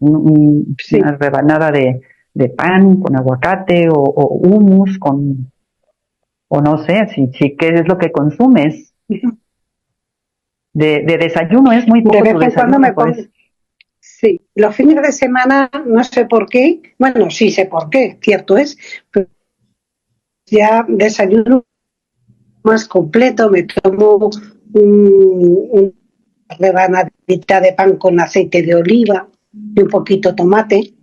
Sí.
una rebanada de pan con aguacate o hummus o no sé, si qué es lo que consumes. De desayuno es muy poco
De vez
tu
en cuando
desayuno,
me pongo.
pues.
Sí, los fines de semana no sé por qué, bueno, sí sé por qué, cierto es, pero ya desayuno más completo, me tomo una rebanadita de pan con aceite de oliva y un poquito de tomate,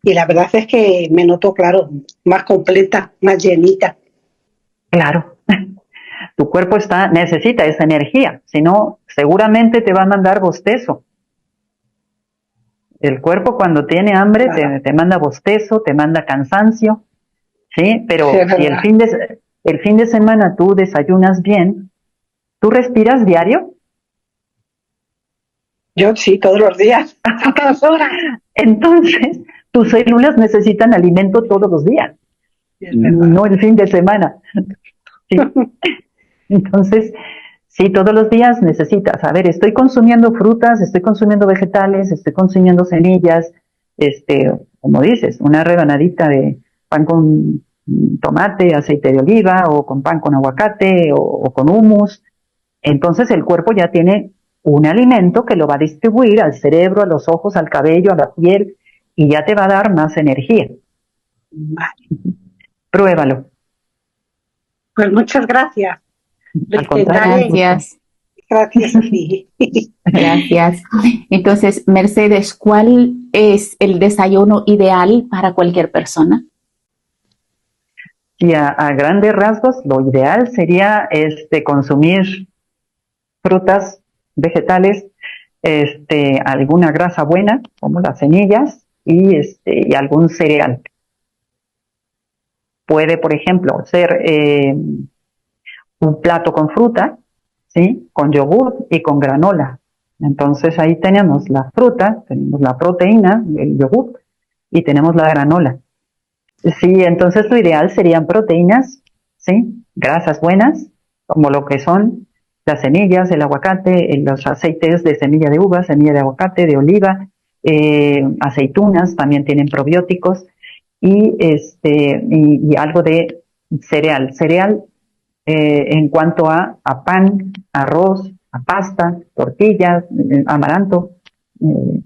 y la verdad es que me noto, claro, más completa, más llenita.
Claro, tu cuerpo necesita esa energía, si no, seguramente te va a mandar bostezo. El cuerpo cuando tiene hambre
Claro,
te manda bostezo, te manda cansancio, ¿sí?
sí,
Pero
es
si
verdad.
el fin de semana tú desayunas bien, ¿tú respiras diario?
Yo sí, todos los días, a todas horas.
Entonces, tus células necesitan alimento todos los días,
Es verdad.
no el fin de semana. ¿Sí? Entonces, sí, todos los días necesitas, a ver, estoy consumiendo frutas, estoy consumiendo vegetales, estoy consumiendo semillas, como dices, una rebanadita de pan con tomate, aceite de oliva, o con pan con aguacate, o con hummus. Entonces el cuerpo ya tiene un alimento que lo va a distribuir al cerebro, a los ojos, al cabello, a la piel, y ya te va a dar más energía.
Vale.
Pruébalo.
Pues muchas gracias. Lo
Al contrario, un
intentaré.
gusto.
Gracias,
Gracias a ti.
gracias. Entonces, Mercedes, ¿cuál es el desayuno ideal para cualquier persona?
Y a grandes rasgos, lo ideal sería consumir frutas, vegetales, alguna grasa buena, como las semillas, y algún cereal. Puede, por ejemplo, ser un plato con fruta, ¿sí? Con yogur y con granola. Entonces ahí tenemos la fruta, tenemos la proteína, el yogur, y tenemos la granola. Sí, entonces lo ideal serían proteínas, ¿sí? Grasas buenas, como lo que son las semillas, el aguacate, los aceites de semilla de uva, semilla de aguacate, de oliva, aceitunas también tienen probióticos y algo de cereal. Cereal en cuanto a pan, arroz, a pasta, tortillas, amaranto,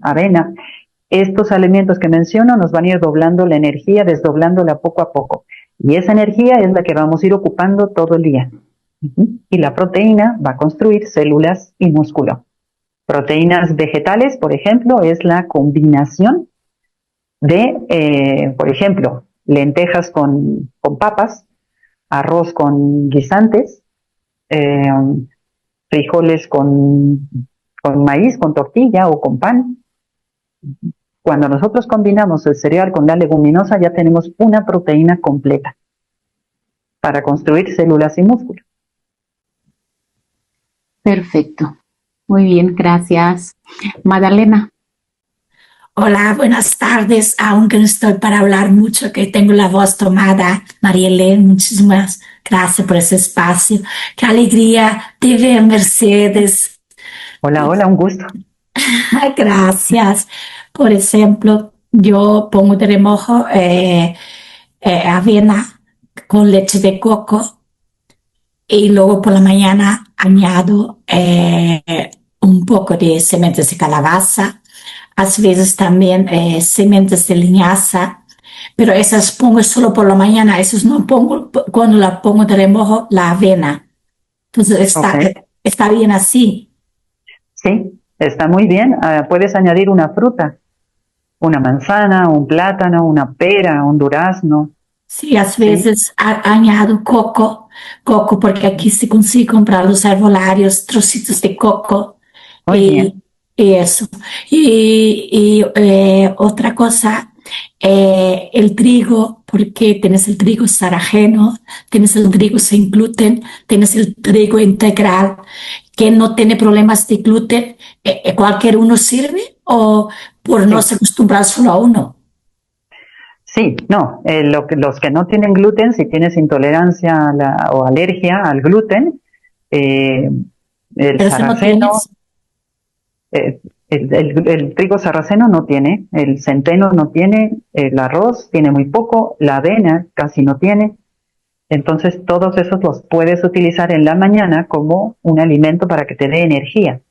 avena. Estos alimentos que menciono nos van a ir doblando la energía, desdoblándola poco a poco. Y esa energía es la que vamos a ir ocupando todo el día. Y la proteína va a construir células y músculo. Proteínas vegetales, por ejemplo, es la combinación de, por ejemplo, lentejas con papas, arroz con guisantes, eh, frijoles con maíz, con tortilla o con pan. Cuando nosotros combinamos el cereal con la leguminosa, ya tenemos una proteína completa para construir células y músculos.
Perfecto. Muy bien, gracias. Magdalena.
Hola, buenas tardes. Aunque no estoy para hablar mucho, que tengo la voz tomada. Marielén, muchísimas gracias por ese espacio. Qué alegría de ver Mercedes.
Hola, hola, un gusto.
Gracias. Por ejemplo, yo pongo de remojo avena con leche de coco y luego por la mañana añado un poco de sementes de calabaza, a veces también sementes de linaza pero esas pongo solo por la mañana, esas no pongo cuando la pongo de remojo la avena. Entonces
Ok.
está bien así.
Sí, está muy bien. Puedes añadir una fruta, una manzana, un plátano, una pera, un durazno.
Sí, a
Sí,
veces añado coco, porque aquí se consigue comprar los herbolarios, trocitos de coco
muy
y,
bien.
y eso. Otra cosa, el trigo, porque tienes el trigo sarraceno, tienes el trigo sin gluten, tienes el trigo integral, que no tiene problemas de gluten. ¿Cualquier uno sirve o por no
Sí,
se acostumbrar solo a uno?
sí, no. Los que no tienen gluten, si tienes intolerancia o alergia al gluten, eh, el
Pero si no
sarraceno,
tienes,
eh, el trigo sarraceno no tiene, el centeno no tiene, el arroz tiene muy poco, la avena casi no tiene. Entonces, todos esos los puedes utilizar en la mañana como un alimento para que te dé energía,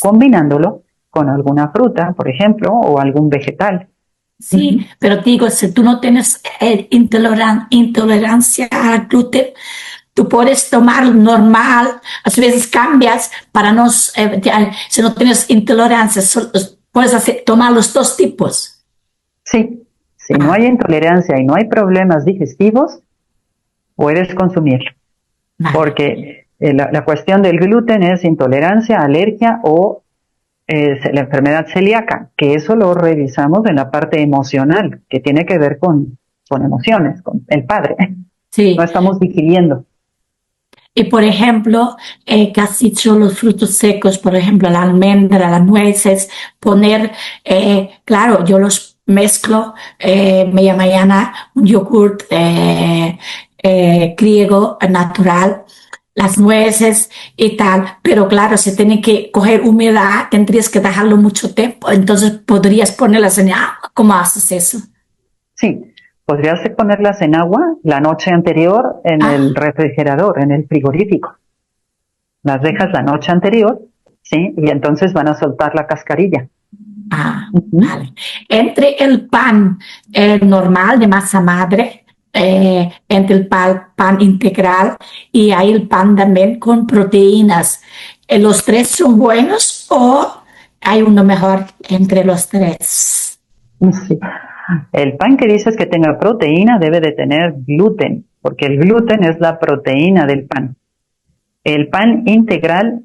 combinándolo con alguna fruta, por ejemplo, o algún vegetal.
sí,
Ujú.
pero digo, si tú no tienes intolerancia al gluten, tú puedes tomar normal, a veces cambias para no, si no tienes intolerancia, puedes tomar los dos tipos.
Sí, si no
Ah,
hay intolerancia y no hay problemas digestivos, puedes consumirlo,
vale.
porque la cuestión del gluten es intolerancia, alergia o la enfermedad celíaca, que eso lo revisamos en la parte emocional, que tiene que ver con emociones, con el padre. No
Sí.
estamos digiriendo.
Y por ejemplo, casi todos los frutos secos, por ejemplo, la almendra, las nueces, poner, claro, yo los mezclo, media mañana, un yogurt griego natural, las nueces y tal, pero claro, se tiene que coger humedad, tendrías que dejarlo mucho tiempo, entonces podrías ponerlas en agua. ¿Cómo haces eso?
Sí, podrías ponerlas en agua la noche anterior en el
Ah,
refrigerador, en el frigorífico. Las dejas la noche anterior, ¿sí? Y entonces van a soltar la cascarilla. Ujú.
vale. Entre el pan normal de masa madre, entre el pan integral y hay el pan también con proteínas. ¿Los tres son buenos o hay uno mejor entre los tres?
Sí. El pan que dices que tenga proteína debe de tener gluten, porque el gluten es la proteína del pan. El pan integral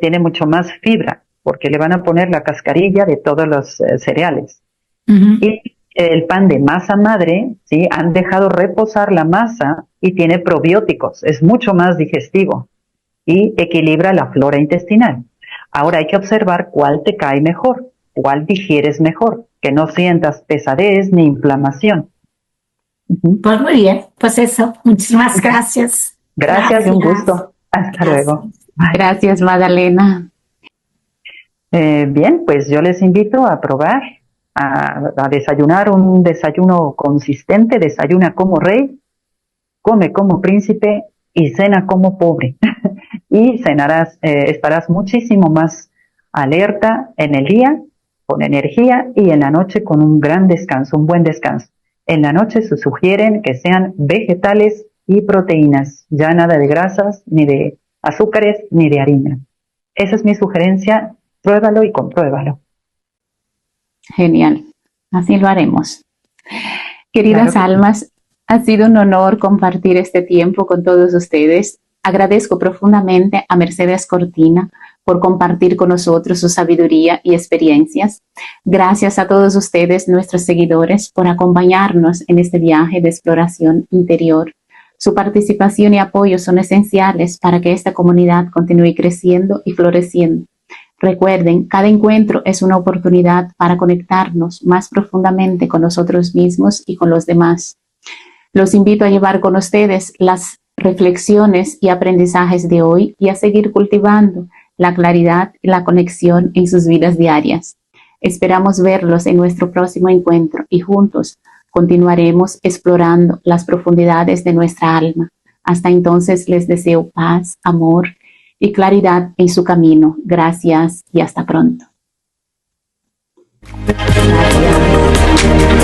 tiene mucho más fibra, porque le van a poner la cascarilla de todos los cereales.
Ujú.
Y el pan de masa madre, ¿sí? Han dejado reposar la masa y tiene probióticos, es mucho más digestivo y equilibra la flora intestinal. Ahora hay que observar cuál te cae mejor, cuál digieres mejor, que no sientas pesadez ni inflamación. Uh-huh.
Pues muy bien, pues eso. Muchísimas gracias.
Gracias y un
Gracias.
gusto. Hasta luego.
Gracias.
Bye.
Gracias, Magdalena.
Bien, pues yo les invito a probar, a desayunar un desayuno consistente, desayuna como rey, come como príncipe y cena como pobre. Y cenarás, estarás muchísimo más alerta en el día, con energía, y en la noche con un gran descanso, un buen descanso. En la noche se sugieren que sean vegetales y proteínas, ya nada de grasas, ni de azúcares, ni de harina. Esa es mi sugerencia, pruébalo y compruébalo.
Genial. Así lo haremos.
Claro
Queridas
que sí.
almas, ha sido un honor compartir este tiempo con todos ustedes. Agradezco profundamente a Mercedes Cortina por compartir con nosotros su sabiduría y experiencias. Gracias a todos ustedes, nuestros seguidores, por acompañarnos en este viaje de exploración interior. Su participación y apoyo son esenciales para que esta comunidad continúe creciendo y floreciendo. Recuerden, cada encuentro es una oportunidad para conectarnos más profundamente con nosotros mismos y con los demás. Los invito a llevar con ustedes las reflexiones y aprendizajes de hoy y a seguir cultivando la claridad y la conexión en sus vidas diarias. Esperamos verlos en nuestro próximo encuentro y juntos continuaremos explorando las profundidades de nuestra alma. Hasta entonces les deseo paz, amor y claridad en su camino. Gracias y hasta pronto. Gracias.